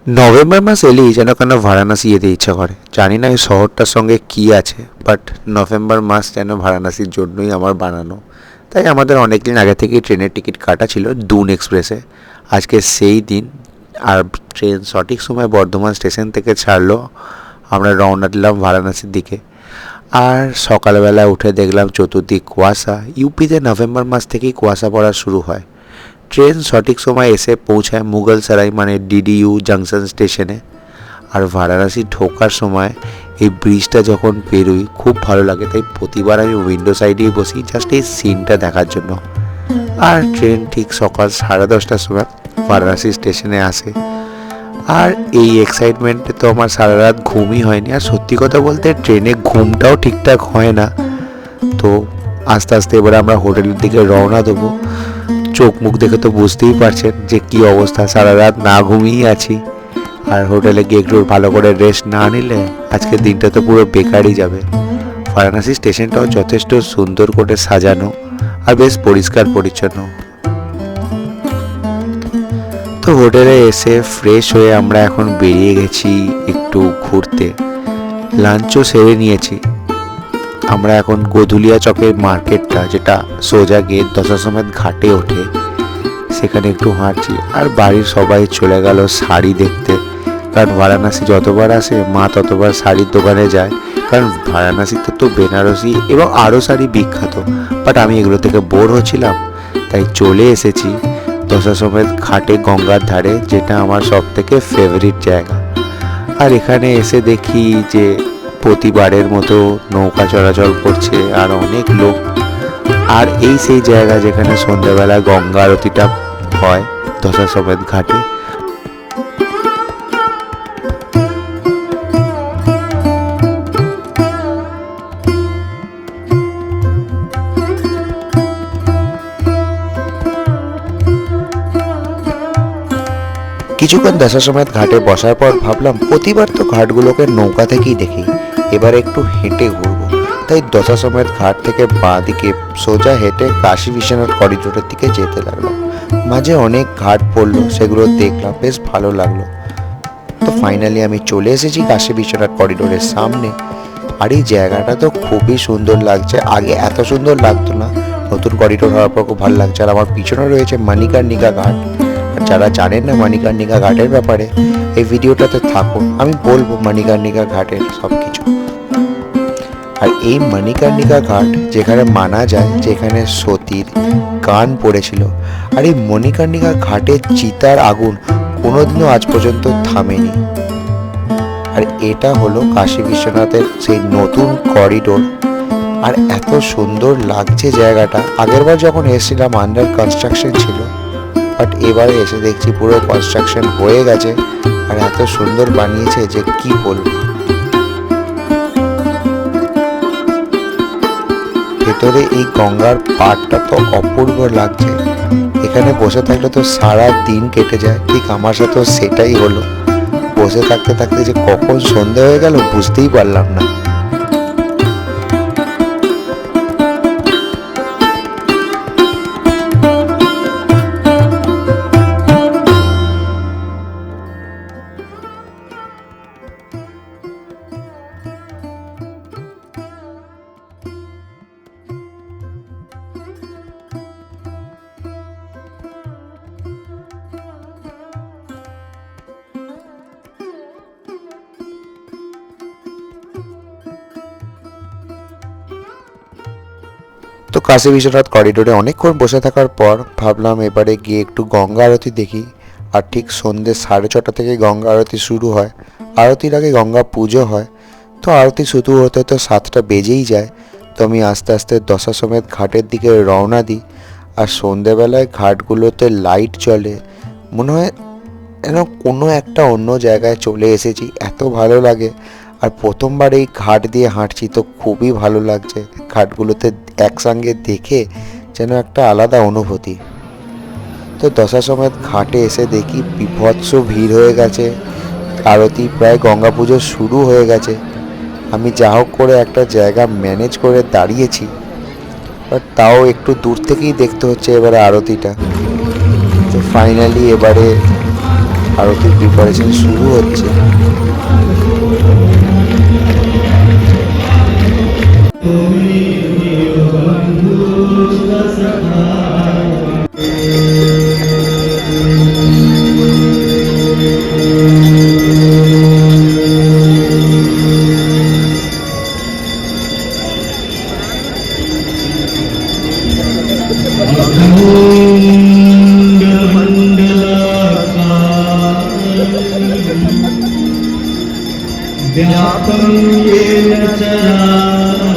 November মাস এলেই যেন কেন বারাণসী যেতে ইচ্ছা করে। জানি না এই শহরটার সঙ্গে কী আছে, বাট নভেম্বর মাস যেন বারাণসীর জন্যই আমার বানানো। তাই আমাদের অনেক দিন আগে থেকেই ট্রেনের টিকিট কাটা ছিল দুন এক্সপ্রেসে। আজকে সেই দিন, আর ট্রেন সঠিক সময় বর্ধমান স্টেশন থেকে ছাড়লো। আমরা রওনা দিলাম বারাণসীর দিকে। আর সকালবেলা উঠে দেখলাম চতুর্দিক কুয়াশা। ইউপিতে নভেম্বর মাস থেকেই কুয়াশা পড়া শুরু হয়। ট্রেন সঠিক সময় এসে পৌঁছায় মুঘলসরাই মানে ডিডিইউ জাংশন স্টেশনে। আর বারাণসী ঢোকার সময় এই ব্রিজটা যখন পেরোই খুব ভালো লাগে, তাই প্রতিবার আমি উইন্ডো সাইডেই বসি জাস্ট এই সিনটা দেখার জন্য। আর ট্রেন ঠিক সকাল 10:30টার সময় বারাণসী স্টেশনে আসে। আর এই এক্সাইটমেন্টে তো আমার সারা রাত ঘুমই হয়নি। আর সত্যি কথা বলতে ট্রেনে ঘুমটাও ঠিকঠাক হয় না। তো আস্তে আস্তে এবারে আমরা হোটেলের দিকে রওনা দেবো। চোখ মুখ দেখে তো বুঝতেই পারছেন যে কী অবস্থা, সারা রাত না ঘুমিয়েই আছি। আর হোটেলে গিয়ে একটু ভালো করে রেস্ট না নিলে আজকের দিনটা তো পুরো বেকারই যাবে। বারাণসী স্টেশনটাও যথেষ্ট সুন্দর করে সাজানো আর বেশ পরিষ্কার পরিচ্ছন্ন। তো হোটেলে এসে ফ্রেশ হয়ে আমরা এখন বেরিয়ে গেছি একটু ঘুরতে। লাঞ্চও সেরে নিয়েছি। আমরা এখন গোধুলিয়া চকের মার্কেটটা, যেটা সোজা গিয়ে দশাশ্বমেধ ঘাটে ওঠে, সেখানে একটু হাঁটছি। আর বাড়ির সবাই চলে গেল শাড়ি দেখতে, কারণ বারাণসী যতবার আসে মা ততবার শাড়ির দোকানে যায়। কারণ বারাণসীতে তো বেনারসি এবং আরও শাড়ি বিখ্যাত, বাট আমি এগুলো থেকে বোর হচ্ছিলাম, তাই চলে এসেছি দশাশ্বমেধ ঘাটে গঙ্গার ধারে, যেটা আমার সব থেকে ফেভারিট জায়গা। আর এখানে এসে দেখি যে প্রতিবারের মতো নৌকা চলাচল করছে আর অনেক লোক। আর এই সেই জায়গা যেখানে সন্ধ্যাবেলা গঙ্গা আরতিটা হয় দশাশ্বমেধ ঘাটে। কিছুক্ষণ দশাশ্বমেধ ঘাটে বসার পর ভাবলাম প্রতিবার তো ঘাটগুলোকে নৌকা থেকেই দেখি, এবার একটু হেঁটে ঘুরবো। তাই দশাশ্বমেধ ঘাট থেকে বাঁ দিকে সোজা হেঁটে কাশী বিশ্বনাথ করিডোরের দিকে যেতে লাগলাম। মাঝে অনেক ঘাট পড়লো, সেগুলো দেখলাম, বেশ ভালো লাগলো। তো ফাইনালি আমি চলে এসেছি কাশী বিশ্বনাথ করিডোরের সামনে। আর এই জায়গাটা তো খুবই সুন্দর লাগছে, আগে এত সুন্দর লাগতো না, নতুন করিডোর হওয়ার পর খুব ভালো লাগছে। আর আমার পিছনে রয়েছে মণিকর্ণিকা ঘাট। আর যারা জানেন না মণিকর্ণিকা ঘাটের ব্যাপারে, এই ভিডিওটাতে থাকুন, আমি বলবো মণিকর্ণিকা ঘাটের সব কিছু। আর এই মণিকর্ণিকা ঘাট যেখানে মানা যায় যেখানে সতীর গান পড়েছিল। আর এই মণিকর্ণিকা ঘাটের চিতার আগুন কোনোদিনও আজ পর্যন্ত থামেনি। আর এটা হলো কাশী বিশ্বনাথের সেই নতুন করিডোর। আর এত সুন্দর লাগছে জায়গাটা। আগেরবার যখন এসেছিলাম আন্ডার কনস্ট্রাকশন ছিল, বাট এবারে এসে দেখছি পুরো কনস্ট্রাকশন হয়ে গেছে। আর এত সুন্দর বানিয়েছে যে কি বলবো। ভেতরে এই গঙ্গার পাড়টা তো অপূর্ব লাগছে। এখানে বসে থাকলে তো সারা দিন কেটে যায়। ঠিক আমার সাথেও সেটাই হলো। বসে থাকতে থাকতে যে কখন সন্ধে হয়ে গেল বুঝতেই পারলাম না। তো কাশী বিশ্বনাথ করিডোরে অনেকক্ষণ বসে থাকার পর ভাবলাম এবারে গিয়ে একটু গঙ্গা আরতি দেখি। আর ঠিক সন্ধ্যে 6:30 থেকে গঙ্গা আরতি শুরু হয়। আরতির আগে গঙ্গা পুজো হয়। তো আরতি শুরু হতে তো 7টা বেজেই যায়। তো আমি আস্তে আস্তে দশাশ্বমেধ ঘাটের দিকে রওনা দিই। আর সন্ধ্যেবেলায় ঘাটগুলোতে লাইট জ্বলে, মনে হয় যেন কোনো একটা অন্য জায়গায় চলে এসেছি, এত ভালো লাগে। আর প্রথমবার এই ঘাট দিয়ে হাঁটছি, তো খুবই ভালো লাগছে। ঘাটগুলোতে একসঙ্গে দেখে যেন একটা আলাদা অনুভূতি। তো দশাশ্বমেধ ঘাটে এসে দেখি বীভৎস ভিড় হয়ে গেছে। আরতি প্রায়, গঙ্গা পুজো শুরু হয়ে গেছে। আমি যা হোক করে একটা জায়গা ম্যানেজ করে দাঁড়িয়েছি, বাট তাও একটু দূর থেকেই দেখতে হচ্ছে এবারে আরতিটা। তো ফাইনালি এবারে আরতির প্রিপারেশন শুরু হচ্ছে। व्यापं येन चराचरं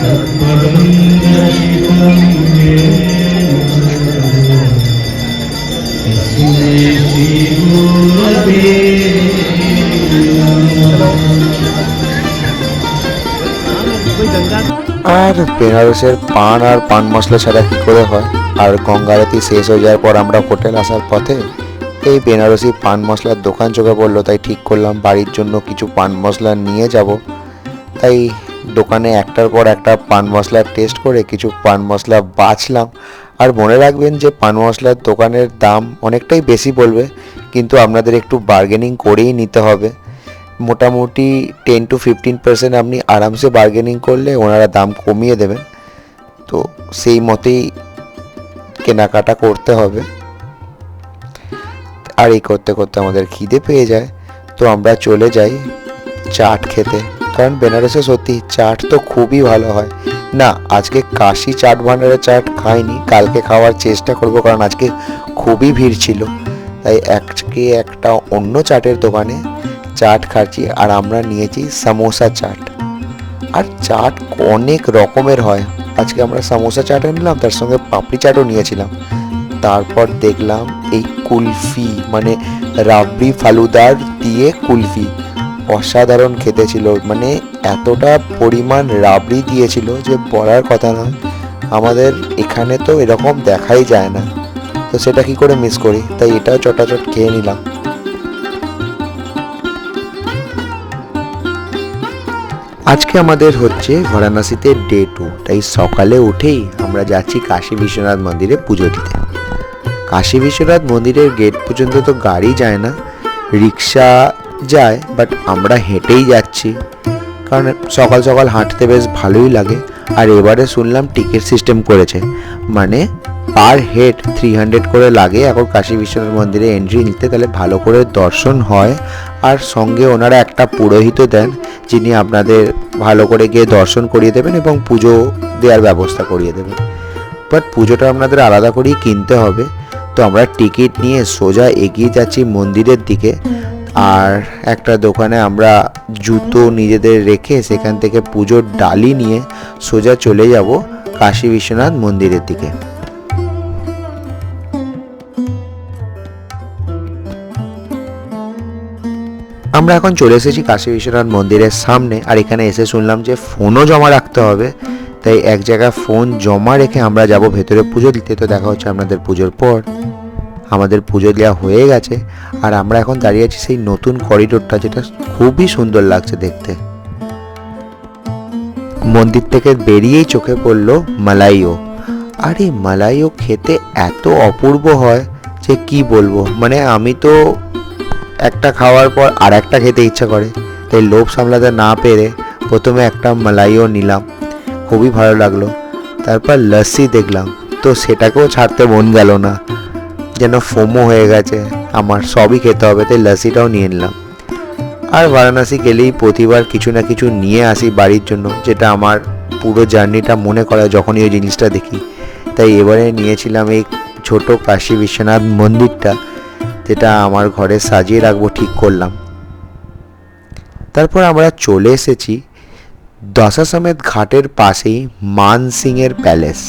तत्पदं दर्शितं येन तस्मै श्रीगुरवे আর বেনারসের পান আর পান মশলা ছাড়া কি করে হয়। আর গঙ্গা আরতি শেষ হয়ে যাওয়ার পর আমরা হোটেল আসার পথে এই বেনারসি পান মশলার দোকান চোখে পড়লো, তাই ঠিক করলাম বাড়ির জন্য কিছু পান মশলা নিয়ে যাব। তাই দোকানে একটার পর একটা পান মশলার টেস্ট করে কিছু পান মশলা বাছলাম। আর মনে রাখবেন যে পান মশলার দোকানের দাম অনেকটাই বেশি বলবে, কিন্তু আপনাদের একটু বার্গেনিং করেই নিতে হবে। মোটামুটি 10 to 15% আপনি আরামসে বার্গেনিং করলে ওনারা দাম কমিয়ে দেবেন। তো সেই মতেই কেনাকাটা করতে হবে। আর এই করতে করতে আমাদের খিদে পেয়ে যায়, তো আমরা চলে যাই চাট খেতে। কারণ বেনারসে সত্যি চাট তো খুবই ভালো হয়। না, আজকে কাশি চাট ভান্ডারের চাট খাইনি, কালকে খাওয়ার চেষ্টা করব, কারণ আজকে খুবই ভিড় ছিল। তাই আজকে একটা অন্য চাটের দোকানে চাট খাচ্ছি। আর আমরা নিয়েছি সামোসা চাট। আর চাট অনেক রকমের হয়। আজকে আমরা সামোসা চাট নিলাম, তার সঙ্গে পাপড়ি চাটও নিয়েছিলাম। তারপর দেখলাম এই কুলফি, মানে রাবড়ি ফালুদার দিয়ে কুলফি, অসাধারণ খেতে ছিল। মানে এতটা পরিমাণ রাবড়ি দিয়েছিল যে বলার কথা নয়। আমাদের এখানে তো এরকম দেখাই যায় না, তো সেটা কি করে মিস করি। তাই এটাও চটাচট খেয়ে নিলাম। আজকে আমাদের হচ্ছে বারাণসীতে ডে 2। তাই সকালে উঠেই আমরা যাচ্ছি কাশী বিশ্বনাথ মন্দিরে পুজো দিতে। কাশী বিশ্বনাথ মন্দিরের গেট পর্যন্ত তো গাড়ি যায় না, রিক্সা যায়, বাট আমরা হেঁটেই যাচ্ছি, কারণ সকাল সকাল হাঁটতে বেশ ভালোই লাগে। আর এবারে শুনলাম টিকিট সিস্টেম করেছে, মানে পার হেড 300 করে লাগে এখন কাশী বিশ্বনাথ মন্দিরে এন্ট্রি নিতে। তাহলে ভালো করে দর্শন হয়। আর সঙ্গে ওনারা একটা পুরোহিতও দেন, যিনি আপনাদের ভালো করে গিয়ে দর্শন করিয়ে দেবেন এবং পুজো দেওয়ার ব্যবস্থা করিয়ে দেবেন। বাট পুজোটা আপনাদের আলাদা করেই কিনতে হবে। তো আমরা টিকিট নিয়ে সোজা এগিয়ে যাচ্ছি মন্দিরের দিকে। আর একটা দোকানে আমরা জুতো নিজেদের রেখে সেখান থেকে পুজোর ডালি নিয়ে সোজা চলে যাব কাশী বিশ্বনাথ মন্দিরের দিকে। আমরা এখন চলে এসেছি কাশী বিশ্বনাথ মন্দিরের সামনে। আর এখানে এসে শুনলাম যে ফোনও জমা রাখতে হবে, তাই এক জায়গায় ফোন জমা রেখে আমরা যাব ভেতরে পুজো দিতে। তো দেখা হচ্ছে আপনাদের পুজোর পর। আমাদের পুজো দেওয়া হয়ে গেছে, আর আমরা এখন দাঁড়িয়ে আছি সেই নতুন করিডোরটা, যেটা খুবই সুন্দর লাগছে দেখতে। মন্দির থেকে বেরিয়েই চোখে পড়লো মালাইও। আর এই মালাইও খেতে এত অপূর্ব হয় যে কি বলবো। মানে আমি তো একটা খাওয়ার পর আর একটা খেতে ইচ্ছা করে, তাই লোভ সামলাতে না পেরে প্রথমে একটা মালাইও নিলাম, খুবই ভালো লাগলো। তারপর লস্যি দেখলাম, তো সেটাকেও ছাড়তে মন গেল না, যেন ফোমো হয়ে গেছে আমার, সবই খেতে হবে, তাই লস্যিটাও নিয়ে নিলাম। আর বারাণসী গেলেই প্রতিবার কিছু না কিছু নিয়ে আসি বাড়ির জন্য, যেটা আমার পুরো জার্নিটা মনে করে যখনই ওই জিনিসটা দেখি। তাই এবারে নিয়েছিলাম এই ছোট কাশী বিশ্বনাথ মন্দিরটা, যেটা আমার ঘরে সাজিয়ে রাখবো ঠিক করলাম। তারপর আমরা চলে এসেছি দশাসমেত ঘাটের পাশেই মানসিংয়ের প্যালেস।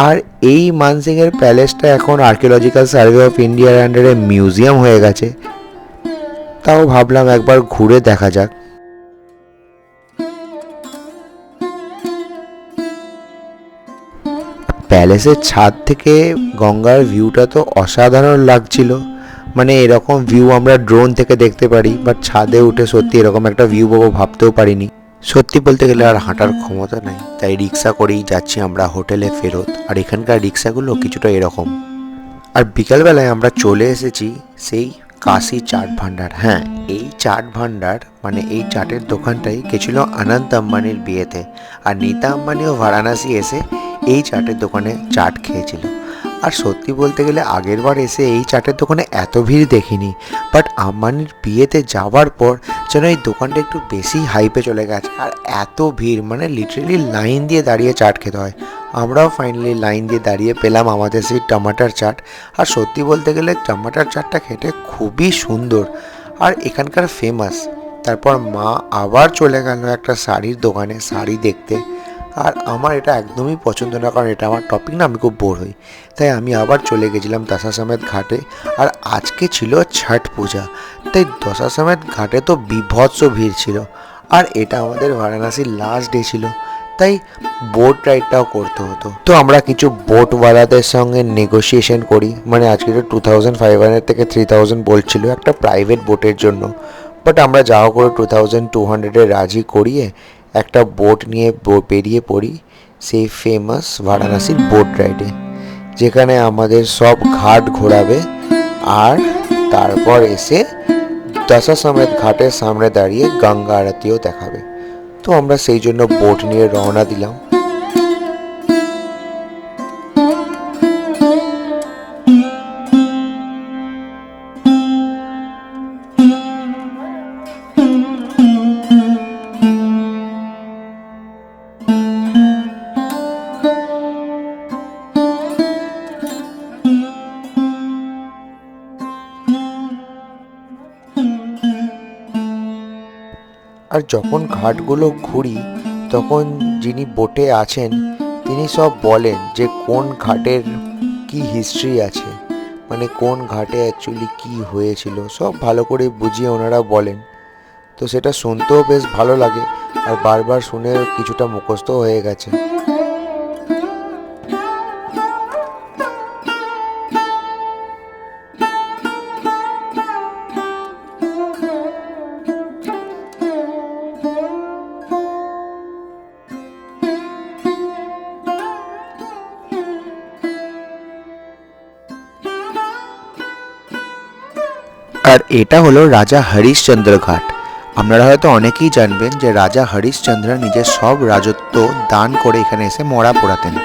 আর এই মানসিংয়ের প্যালেসটা এখন আর্কিওলজিক্যাল সার্ভে অফ ইন্ডিয়ার আন্ডারে মিউজিয়াম হয়ে গেছে। তাও ভাবলাম একবার ঘুরে দেখা যাক। প্যালেসের ছাদ থেকে গঙ্গার ভিউটা তো অসাধারণ লাগছিল। মানে এরকম ভিউ আমরা ড্রোন থেকে দেখতে পারি, বাট ছাদে উঠে সত্যি এরকম একটা ভিউ পাবো ভাবতেও পারিনি। সত্যি বলতে গেলে আর হাঁটার ক্ষমতা নেই, তাই রিক্সা করেই যাচ্ছি আমরা হোটেলে ফেরত। আর এখানকার রিক্সাগুলো কিছুটা এরকম, আর বিকালবেলায় আমরা চলে এসেছি সেই কাশি চাট ভান্ডার। হ্যাঁ, এই চাট ভান্ডার মানে এই চাটের দোকানটাই গেছিল অনন্ত আম্বানির বিয়েতে, আর নীতা আম্বানিও বারাণসী এসে এই চাটের দোকানে চাট খেয়েছিল। আর সত্যি বলতে গেলে আগের বার এসে এই চাটের দোকানে এত ভিড় দেখিনি, বাট আম্বানির বিয়েতে যাওয়ার পর যেন এই দোকানটা একটু বেশি হাইপে চলে গেছে। আর এত ভিড় মানে লিটারেলি লাইন দিয়ে দাঁড়িয়ে চাট খেতে হয়। আমরাও ফাইনালি লাইন দিয়ে দাঁড়িয়ে পেলাম আমাদের সেই টমাটার চাট। আর সত্যি বলতে গেলে টমাটার চাটটা খেতে খুবই সুন্দর আর এখানকার ফেমাস। তারপর মা আবার চলে গেল একটা শাড়ির দোকানে শাড়ি দেখতে। আর আমার এটা একদমই পছন্দ না, কারণ এটা আমার টপিক না, আমি খুব বোর হই। তাই আমি আবার চলে গেছিলাম দশাশ্বমেধ ঘাটে। আর আজকে ছিল ছট পূজা, তাই দশাশ্বমেধ ঘাটে তো বীভৎস ভিড় ছিল। আর এটা আমাদের বারাণসীর লাস্ট ডে ছিল, তাই বোট রাইডটাও করতে হতো। তো আমরা কিছু বোটওয়ালাদের সঙ্গে নেগোসিয়েশন করি, মানে আজকে তো 2500 থেকে 3000 বলছিল একটা প্রাইভেট বোটের জন্য। বাট আমরা যাওয়া করে 2200 রাজি করিয়ে একটা বোট নিয়ে বেরিয়ে পড়ি সেই ফেমাস বারাণসীর বোট রাইডে, যেখানে আমাদের সব ঘাট ঘোরাবে আর তারপর এসে দশাশ্বমেধ ঘাটের সামনে দাঁড়িয়ে গঙ্গা আরতিও দেখাবে। তো আমরা সেই জন্য বোট নিয়ে রওনা দিলাম। আর যখন ঘাটগুলো ঘুরি তখন যিনি বোটে আছেন তিনি সব বলেন যে কোন ঘাটের কি হিস্ট্রি আছে, মানে কোন ঘাটে অ্যাকচুয়ালি কি হয়েছিল, সব ভালো করে বুঝিয়ে ওনারা বলেন। তো সেটা শুনতেও বেশ ভালো লাগে আর বারবার শুনে কিছুটা মুখস্থ হয়ে গেছে। আর এটা হলো রাজা হরিশ্চন্দ্র ঘাট। আপনারা হয়তো অনেকেই জানবেন যে রাজা হরিশ্চন্দ্র নিজের সব রাজত্ব দান করে এখানে এসে মরা পোড়াতেন।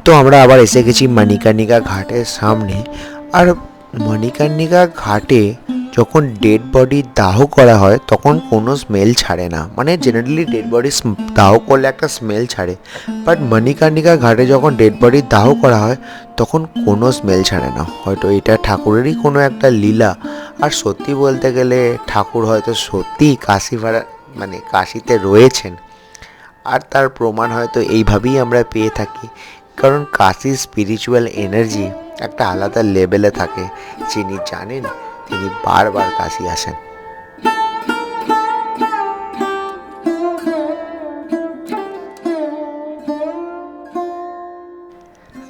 তো আমরা আবার এসে গেছি মণিকর্ণিকা ঘাটের সামনে। আর মণিকর্ণিকা ঘাটে যখন ডেড বডি দাহ করা হয় তখন কোনো স্মেল ছাড়ে না, মানে জেনারেলি ডেড বডি দাহ করলে একটা স্মেল ছাড়ে, বাট মণিকর্ণিকা ঘাটে যখন ডেড বডি দাহ করা হয় তখন কোনো স্মেল ছাড়ে না। হয়তো এটা ঠাকুরেরই কোনো একটা লীলা। আর সত্যি বলতে গেলে ঠাকুর হয়তো সত্যিই মানে কাশিতে রয়েছেন, আর তার প্রমাণ হয়তো এইভাবেই আমরা পেয়ে থাকি। কারণ কাশির স্পিরিচুয়াল এনার্জি একটা আলাদা লেভেলে থাকে, যিনি জানেন তিনি বারবার কাশি আসেন।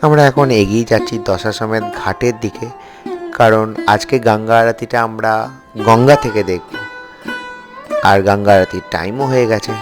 আমরা এখন এগিয়ে যাচ্ছি দশাশ্বমেধ ঘাটের দিকে, কারণ আজকে গঙ্গা আরতিটা আমরা গঙ্গা থেকে দেখব, আর গঙ্গা আরতির টাইমও হয়ে গেছে।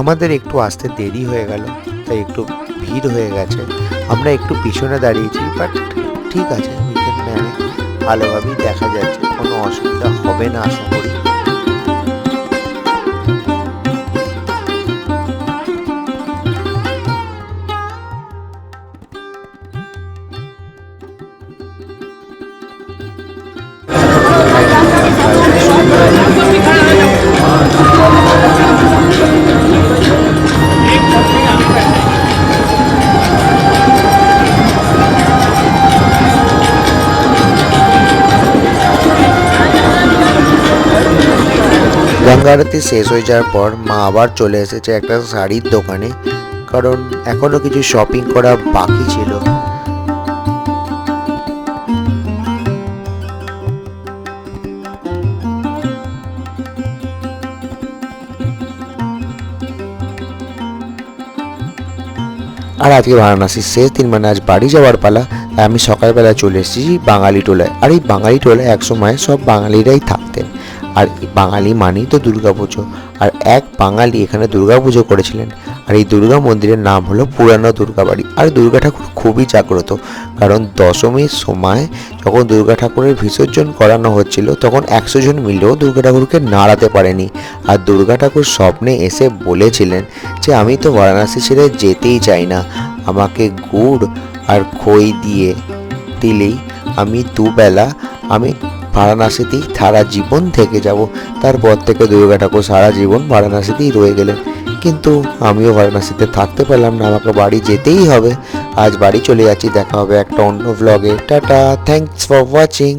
আমাদের একটু আসতে দেরি হয়ে গেল, তাই একটু ভিড় হয়ে গেছে। আমরা একটু পিছনে দাঁড়িয়েছি, বাট ঠিক আছে, উই ক্যান ম্যানেজ। ভালোভাবেই দেখা যাচ্ছে, কোনো অসুবিধা হবে না আশা করি। গঙ্গা আরতি শেষ হয়ে যাওয়ার পর মা আবার চলে এসেছে একটা শাড়ির দোকানে, কারণ এখনো কিছু শপিং করা বাকি ছিল। আর আজকে বারাণসীর শেষ দিন, মানে আজ বাড়ি যাওয়ার পালা। তাই আমি সকালবেলা চলে এসেছি বাঙালি টোলায়। আর এই বাঙালি টোলায় একসময় সব বাঙালিরাই থাকতেন। আর এই বাঙালি মানেই তো দুর্গাপুজো। আর এক বাঙালি এখানে দুর্গাপুজো করেছিলেন। আর এই দুর্গা মন্দিরের নাম হলো পুরানো দুর্গাবাড়ি। আর দুর্গা ঠাকুর খুবই জাগ্রত, কারণ দশমীর সময় যখন দুর্গা ঠাকুরের বিসর্জন করানো হচ্ছিল তখন 100 জন মিলেও দুর্গা ঠাকুরকে নাড়াতে পারেনি। আর দুর্গা ঠাকুর স্বপ্নে এসে বলেছিলেন যে আমি তো বারাণসী ছেড়ে যেতেই চাই না, আমাকে গুড় আর খই দিলেই আমি দুবেলা আমি বারাণসীতেই সারা জীবন থেকে যাব। তারপর থেকে দুর্গা ঠাকুর সারা জীবন বারাণসীতেই রয়ে গেলেন। কিন্তু আমিও বারাণসীতে থাকতে পারলাম না, আমাকে বাড়ি যেতেই হবে। আজ বাড়ি চলে যাচ্ছি, দেখা হবে একটা অন্য ভ্লগে। Tata, thanks for watching.